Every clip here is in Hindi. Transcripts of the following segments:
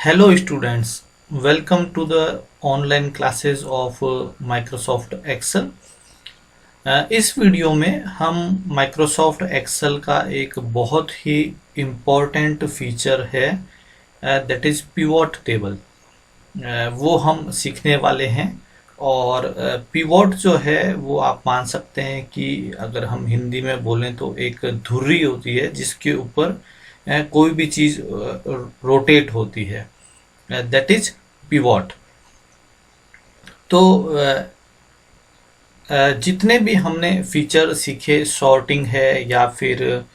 Hello students, welcome to the online classes of Microsoft Excel। इस वीडियो में हम Microsoft Excel का एक बहुत ही इम्पोर्टेंट फीचर है दैट इज़ पिवोट टेबल। वो हम सीखने वाले हैं। और पिवोट जो है वो आप मान सकते हैं कि अगर हम हिंदी में बोलें तो एक धुर्री होती है जिसके ऊपर कोई भी चीज़ रोटेट होती है, दैट इज पिवोट। तो जितने भी हमने फीचर सीखे, सॉर्टिंग है या फिर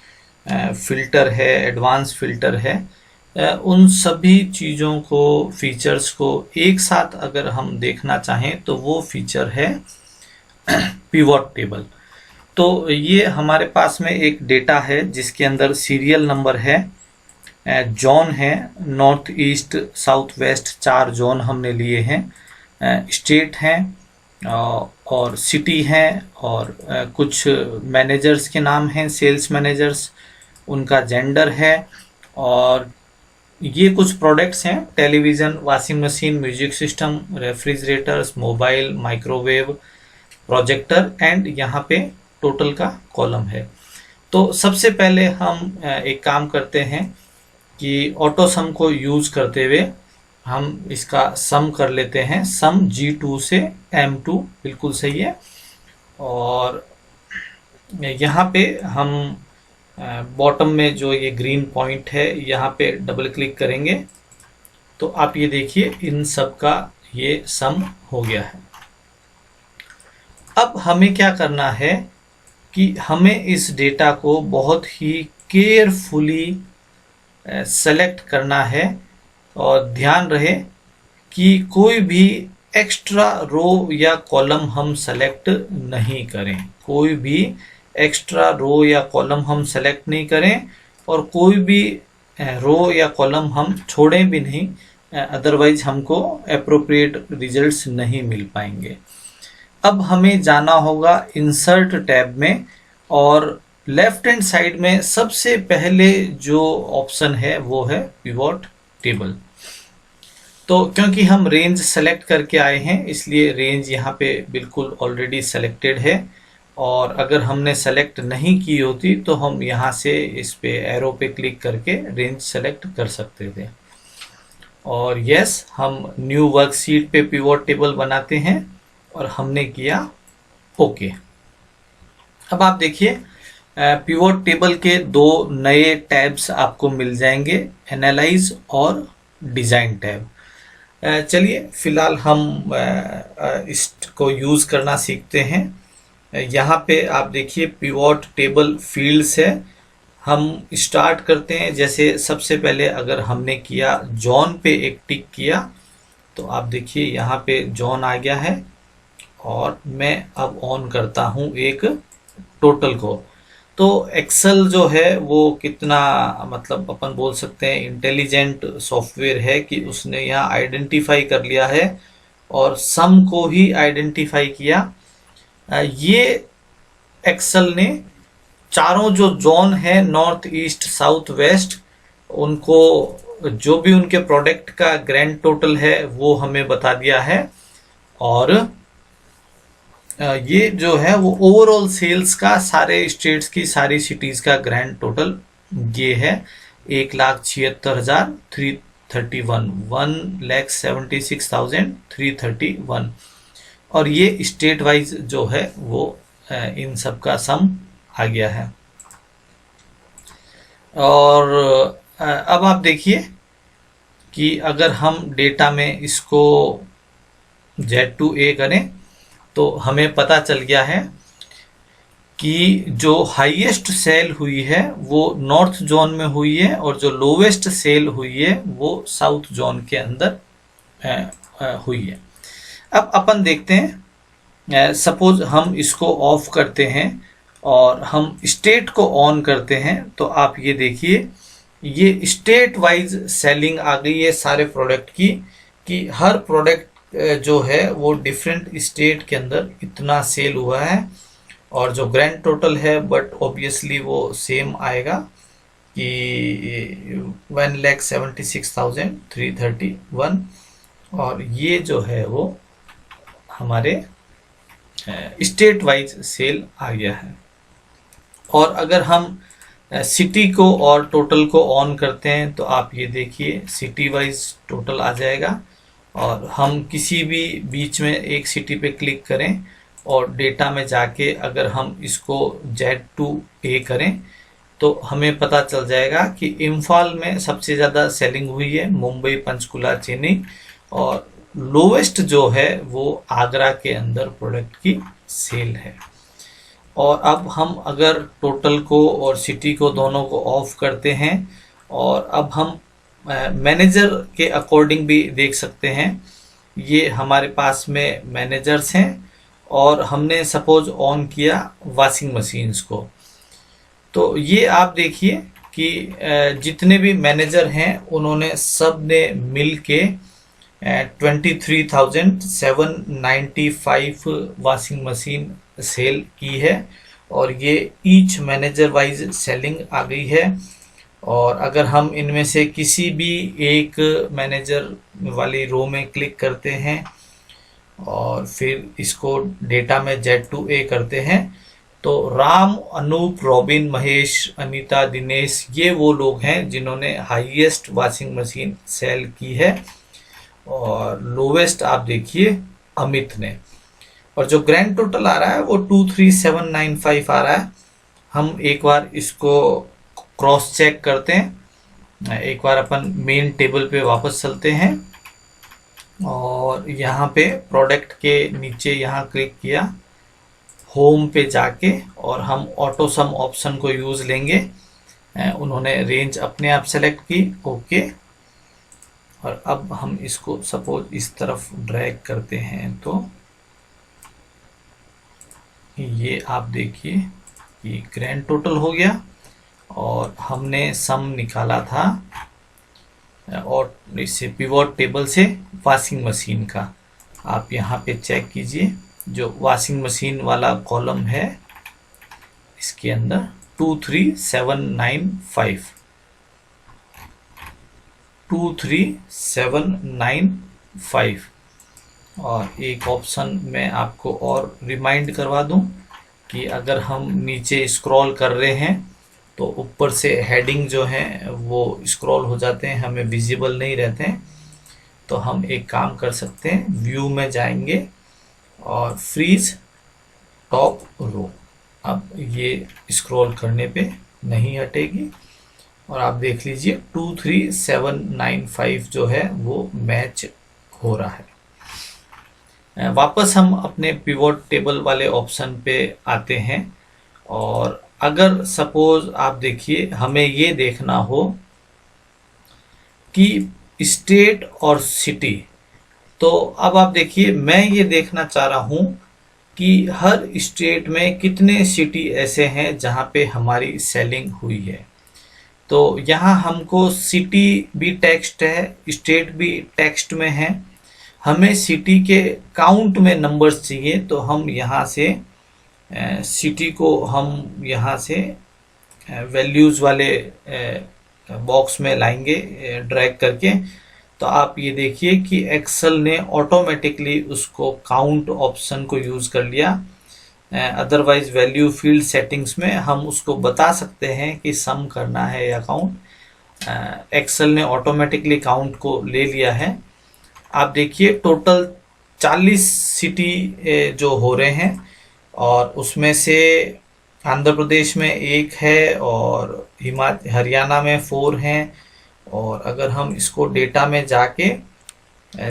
फिल्टर है, एडवांस फिल्टर है, उन सभी चीज़ों को, फीचर्स को एक साथ अगर हम देखना चाहें तो वो फीचर है पिवोट टेबल। तो ये हमारे पास में एक डेटा है जिसके अंदर सीरियल नंबर है, जोन है, north east south west 4 zone हमने लिए हैं, स्टेट हैं और सिटी हैं, और कुछ मैनेजर्स के नाम हैं, सेल्स मैनेजर्स, उनका जेंडर है, और ये कुछ प्रोडक्ट्स हैं, television, washing machine, music system, refrigerators, mobile, microwave, projector, and यहाँ पे टोटल का कॉलम है। तो सबसे पहले हम एक काम करते हैं कि ऑटो सम को यूज करते हुए हम इसका सम कर लेते हैं। सम G2 से M2 बिल्कुल सही है। और यहाँ पे हम बॉटम में जो ये ग्रीन पॉइंट है यहाँ पे डबल क्लिक करेंगे तो आप ये देखिए इन सब का ये सम हो गया है। अब हमें क्या करना है कि हमें इस डेटा को बहुत ही केयरफुली सेलेक्ट करना है, और ध्यान रहे कि कोई भी एक्स्ट्रा रो या कॉलम हम सेलेक्ट नहीं करें, कोई भी एक्स्ट्रा रो या कॉलम हम सेलेक्ट नहीं करें, और कोई भी रो या कॉलम हम छोड़ें भी नहीं, अदरवाइज हमको एप्रोप्रिएट रिजल्ट्स नहीं मिल पाएंगे। अब हमें जाना होगा इंसर्ट टैब में, और लेफ्ट हैंड साइड में सबसे पहले जो ऑप्शन है वो है पिवोट टेबल। तो क्योंकि हम रेंज सेलेक्ट करके आए हैं इसलिए रेंज यहाँ पे बिल्कुल ऑलरेडी सेलेक्टेड है, और अगर हमने सेलेक्ट नहीं की होती तो हम यहाँ से इस पे एरो पे क्लिक करके रेंज सेलेक्ट कर सकते थे। और यस, हम न्यू वर्कशीट पे पिवोट टेबल बनाते हैं और हमने किया ओके। अब आप देखिए पिवोट टेबल के 2 नए टैब्स आपको मिल जाएंगे, एनालाइज और डिज़ाइन टैब। चलिए फिलहाल हम इसको यूज़ करना सीखते हैं। यहाँ पे आप देखिए पिवोट टेबल फील्ड्स है। हम स्टार्ट करते हैं, जैसे सबसे पहले अगर हमने किया जॉन पे एक टिक किया तो आप देखिए यहाँ पे जॉन आ गया है, और मैं अब ऑन करता हूँ एक टोटल को। तो एक्सेल जो है वो कितना, मतलब अपन बोल सकते हैं इंटेलिजेंट सॉफ्टवेयर है कि उसने यहाँ आइडेंटिफाई कर लिया है और सम को ही आइडेंटिफाई किया। ये एक्सेल ने चारों जो जोन है, नॉर्थ ईस्ट साउथ वेस्ट, उनको जो भी उनके प्रोडक्ट का ग्रैंड टोटल है वो हमें बता दिया है, और ये जो है वो ओवरऑल सेल्स का सारे स्टेट्स की सारी सिटीज का ग्रैंड टोटल ये है 1,76,331, 1,76,331। और ये स्टेट वाइज जो है वो इन सब का सम आ गया है। और अब आप देखिए कि अगर हम डेटा में इसको Z2A करें तो हमें पता चल गया है कि जो हाईएस्ट सेल हुई है वो नॉर्थ जोन में हुई है, और जो लोवेस्ट सेल हुई है वो साउथ जोन के अंदर हुई है। अब अपन देखते हैं, सपोज हम इसको ऑफ करते हैं और हम स्टेट को ऑन करते हैं, तो आप ये देखिए ये स्टेट वाइज सेलिंग आ गई है सारे प्रोडक्ट की, कि हर प्रोडक्ट जो है वो डिफरेंट स्टेट के अंदर इतना सेल हुआ है, और जो ग्रैंड टोटल है बट ऑब्वियसली वो सेम आएगा। कि 1,76,331, और ये जो है वो हमारे स्टेट वाइज सेल आ गया है। और अगर हम सिटी को और टोटल को ऑन करते हैं तो आप ये देखिए सिटी वाइज टोटल आ जाएगा, और हम किसी भी बीच में एक सिटी पे क्लिक करें और डेटा में जाके अगर हम इसको Z2A करें तो हमें पता चल जाएगा कि इम्फाल में सबसे ज़्यादा सेलिंग हुई है, मुंबई, पंचकुला, चेन्नई, और लोवेस्ट जो है वो आगरा के अंदर प्रोडक्ट की सेल है। और अब हम अगर टोटल को और सिटी को दोनों को ऑफ करते हैं, और अब हम मैनेजर के अकॉर्डिंग भी देख सकते हैं। ये हमारे पास में मैनेजर्स हैं, और हमने सपोज ऑन किया वॉशिंग मशीन्स को, तो ये आप देखिए कि जितने भी मैनेजर हैं उन्होंने सब ने मिल के 23,795 वॉशिंग मशीन सेल की है, और ये ईच मैनेजर वाइज सेलिंग आ गई है। और अगर हम इनमें से किसी भी एक मैनेजर वाली रो में क्लिक करते हैं और फिर इसको डेटा में Z2A करते हैं, तो राम, अनूप, रॉबिन, महेश, अनीता, दिनेश, ये वो लोग हैं जिन्होंने हाईएस्ट वॉशिंग मशीन सेल की है, और लोवेस्ट आप देखिए अमित ने। और जो ग्रैंड टोटल आ रहा है वो 23,795 आ रहा है। हम एक बार इसको क्रॉस चेक करते हैं। एक बार अपन मेन टेबल पे वापस चलते हैं, और यहाँ पे प्रोडक्ट के नीचे यहाँ क्लिक किया, होम पे जाके, और हम ऑटो सम ऑप्शन को यूज लेंगे। उन्होंने रेंज अपने आप सेलेक्ट की, ओके। और अब हम इसको सपोज इस तरफ ड्रैग करते हैं तो ये आप देखिए कि ग्रैंड टोटल हो गया, और हमने सम निकाला था और इससे पिवोट टेबल से वॉशिंग मशीन का। आप यहाँ पे चेक कीजिए, जो वॉशिंग मशीन वाला कॉलम है इसके अंदर 23,795। और एक ऑप्शन मैं आपको और रिमाइंड करवा दूं कि अगर हम नीचे स्क्रॉल कर रहे हैं तो ऊपर से हेडिंग जो है वो स्क्रॉल हो जाते हैं, हमें विजिबल नहीं रहते हैं। तो हम एक काम कर सकते हैं, व्यू में जाएंगे और फ्रीज टॉप रो। अब ये स्क्रॉल करने पे नहीं हटेगी, और आप देख लीजिए 23,795 जो है वो मैच हो रहा है। वापस हम अपने पिवोट टेबल वाले ऑप्शन पे आते हैं, और अगर सपोज आप देखिए हमें ये देखना हो कि स्टेट और सिटी, तो अब आप देखिए मैं ये देखना चाह रहा हूं कि हर स्टेट में कितने सिटी ऐसे हैं जहां पे हमारी सेलिंग हुई है। तो यहाँ हमको सिटी भी टेक्स्ट है, स्टेट भी टेक्स्ट में है। हमें सिटी के काउंट में नंबर्स चाहिए, तो हम यहाँ से सिटी को हम यहाँ से वैल्यूज़ वाले बॉक्स में लाएंगे ड्रैग करके। तो आप ये देखिए कि एक्सेल ने ऑटोमेटिकली उसको काउंट ऑप्शन को यूज़ कर लिया। अदरवाइज वैल्यू फील्ड सेटिंग्स में हम उसको बता सकते हैं कि सम करना है या काउंट। एक्सेल ने ऑटोमेटिकली काउंट को ले लिया है। आप देखिए टोटल 40 सिटी जो हो रहे हैं, और उसमें से आंध्र प्रदेश में 1 है, और हरियाणा में 4 हैं। और अगर हम इसको डेटा में जाके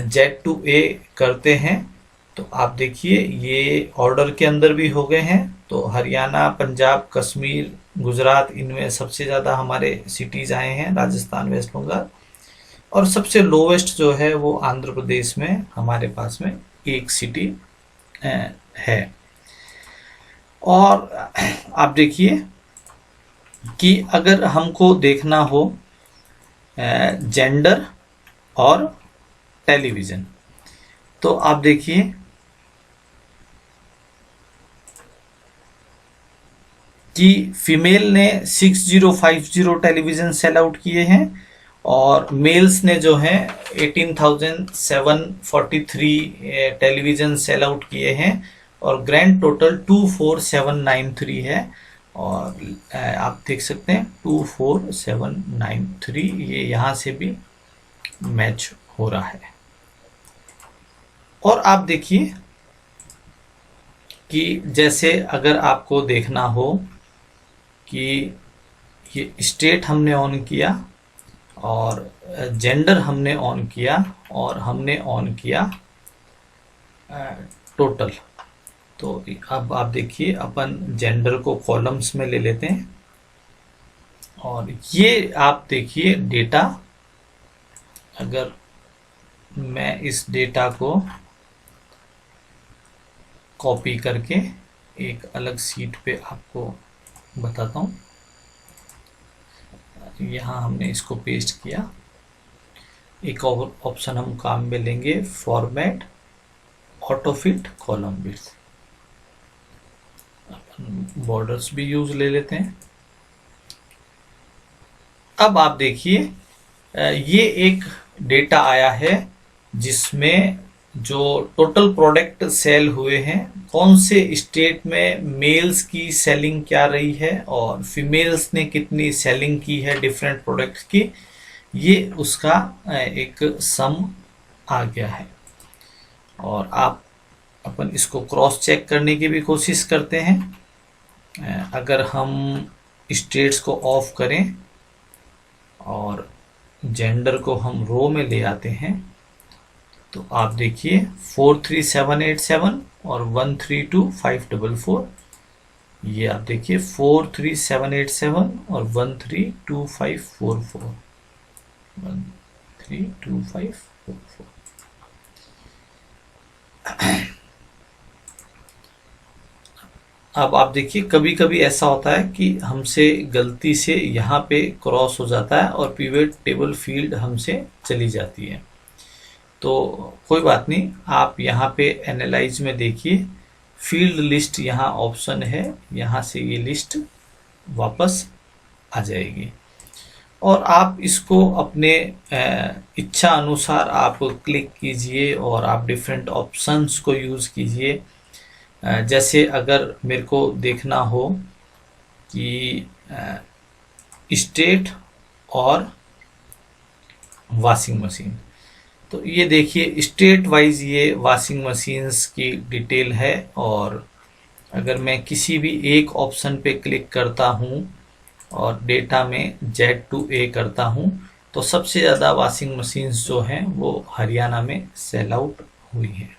Z2A करते हैं तो आप देखिए ये ऑर्डर के अंदर भी हो गए हैं। तो हरियाणा, पंजाब, कश्मीर, गुजरात, इनमें सबसे ज़्यादा हमारे सिटीज़ आए हैं, राजस्थान, वेस्ट बंगाल। और सबसे लोवेस्ट जो है वो आंध्र प्रदेश में हमारे पास में 1 सिटी है। और आप देखिए कि अगर हमको देखना हो जेंडर और टेलीविज़न, तो आप देखिए कि फीमेल ने 6050 टेलीविज़न सेल आउट किए हैं और मेल्स ने जो है 18,743 टेलीविज़न सेल आउट किए हैं और ग्रैंड टोटल 24793 है। और आप देख सकते हैं 24793 ये यहाँ से भी मैच हो रहा है। और आप देखिए कि जैसे अगर आपको देखना हो कि ये स्टेट हमने ऑन किया और जेंडर हमने ऑन किया और हमने ऑन किया टोटल, तो अब आप देखिए अपन जेंडर को कॉलम्स में ले लेते हैं और ये आप देखिए डेटा, अगर मैं इस डेटा को कॉपी करके एक अलग सीट पे आपको बताता हूँ। यहाँ हमने इसको पेस्ट किया। एक और ऑप्शन हम काम में लेंगे, format Autofit column width. Borders भी यूज ले लेते हैं। अब आप देखिए ये एक डेटा आया है जिसमें जो टोटल प्रोडक्ट सेल हुए हैं, कौन से स्टेट में मेल्स की सेलिंग क्या रही है और फीमेल्स ने कितनी सेलिंग की है डिफरेंट प्रोडक्ट्स की, ये उसका एक सम आ गया है। और आप अपन इसको क्रॉस चेक करने की भी कोशिश करते हैं। अगर हम स्टेट्स को ऑफ करें और जेंडर को हम रो में ले आते हैं तो आप देखिए 43787 और 132,544, ये आप देखिए 43787 और 132544, 132544। अब आप देखिए कभी कभी ऐसा होता है कि हमसे गलती से यहाँ पे क्रॉस हो जाता है और पिवट टेबल फील्ड हमसे चली जाती है, तो कोई बात नहीं, आप यहाँ पे एनालाइज में देखिए फील्ड लिस्ट यहाँ ऑप्शन है, यहाँ से ये लिस्ट वापस आ जाएगी और आप इसको अपने इच्छा अनुसार आप क्लिक कीजिए और आप डिफरेंट ऑप्शंस को यूज़ कीजिए। जैसे अगर मेरे को देखना हो कि स्टेट और वॉशिंग मशीन, तो ये देखिए स्टेट वाइज ये वॉशिंग मशीन्स की डिटेल है और अगर मैं किसी भी एक ऑप्शन पे क्लिक करता हूँ और डेटा में Z2A करता हूँ तो सबसे ज़्यादा वॉशिंग मशीन्स जो हैं वो हरियाणा में सेल आउट हुई हैं।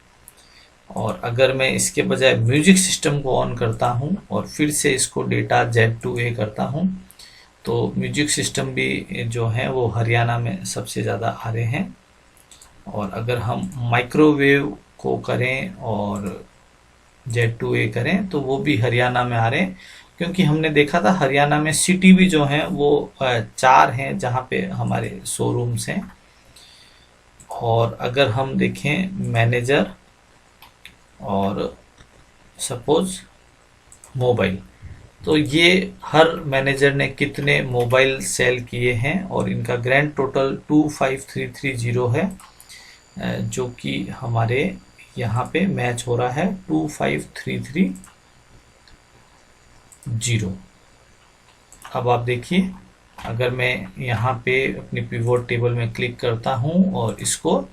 और अगर मैं इसके बजाय म्यूजिक सिस्टम को ऑन करता हूँ और फिर से इसको डेटा Z2A करता हूँ तो म्यूजिक सिस्टम भी जो है वो हरियाणा में सबसे ज़्यादा आ रहे हैं। और अगर हम माइक्रोवेव को करें और Z2A करें तो वो भी हरियाणा में आ रहे हैं, क्योंकि हमने देखा था हरियाणा में सिटी भी जो हैं वो 4 हैं जहाँ पे हमारे शोरूम्स हैं। और अगर हम देखें मैनेजर और सपोज मोबाइल, तो ये हर मैनेजर ने कितने मोबाइल सेल किए हैं और इनका ग्रैंड टोटल 25330 है, जो कि हमारे यहाँ पे मैच हो रहा है 25330। अब आप देखिए अगर मैं यहाँ पे अपनी पिवोट टेबल में क्लिक करता हूँ और इसको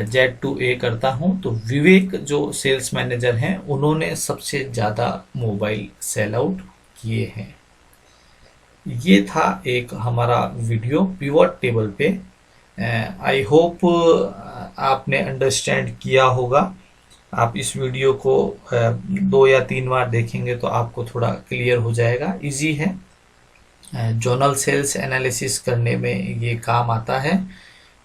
Z2A करता हूँ तो विवेक जो सेल्स मैनेजर हैं उन्होंने सबसे ज़्यादा मोबाइल सेल आउट किए हैं। ये था एक हमारा वीडियो पिवोट टेबल पे। आई होप आपने अंडरस्टैंड किया होगा। आप इस वीडियो को 2 या 3 बार देखेंगे तो आपको थोड़ा क्लियर हो जाएगा। इजी है, जोनल सेल्स एनालिसिस करने में ये काम आता है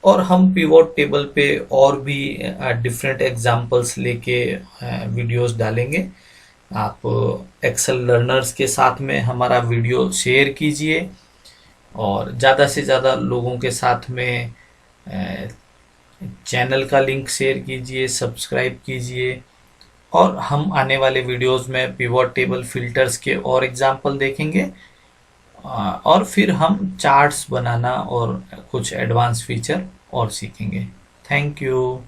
और हम पिवोट टेबल पे और भी डिफरेंट एग्जांपल्स लेके वीडियोस डालेंगे। आप एक्सेल लर्नर्स के साथ में हमारा वीडियो शेयर कीजिए और ज़्यादा से ज़्यादा लोगों के साथ में चैनल का लिंक शेयर कीजिए, सब्सक्राइब कीजिए और हम आने वाले वीडियोस में पिवट टेबल फिल्टर्स के और एग्जाम्पल देखेंगे, और फिर हम चार्ट्स बनाना और कुछ एडवांस फीचर और सीखेंगे। Thank you.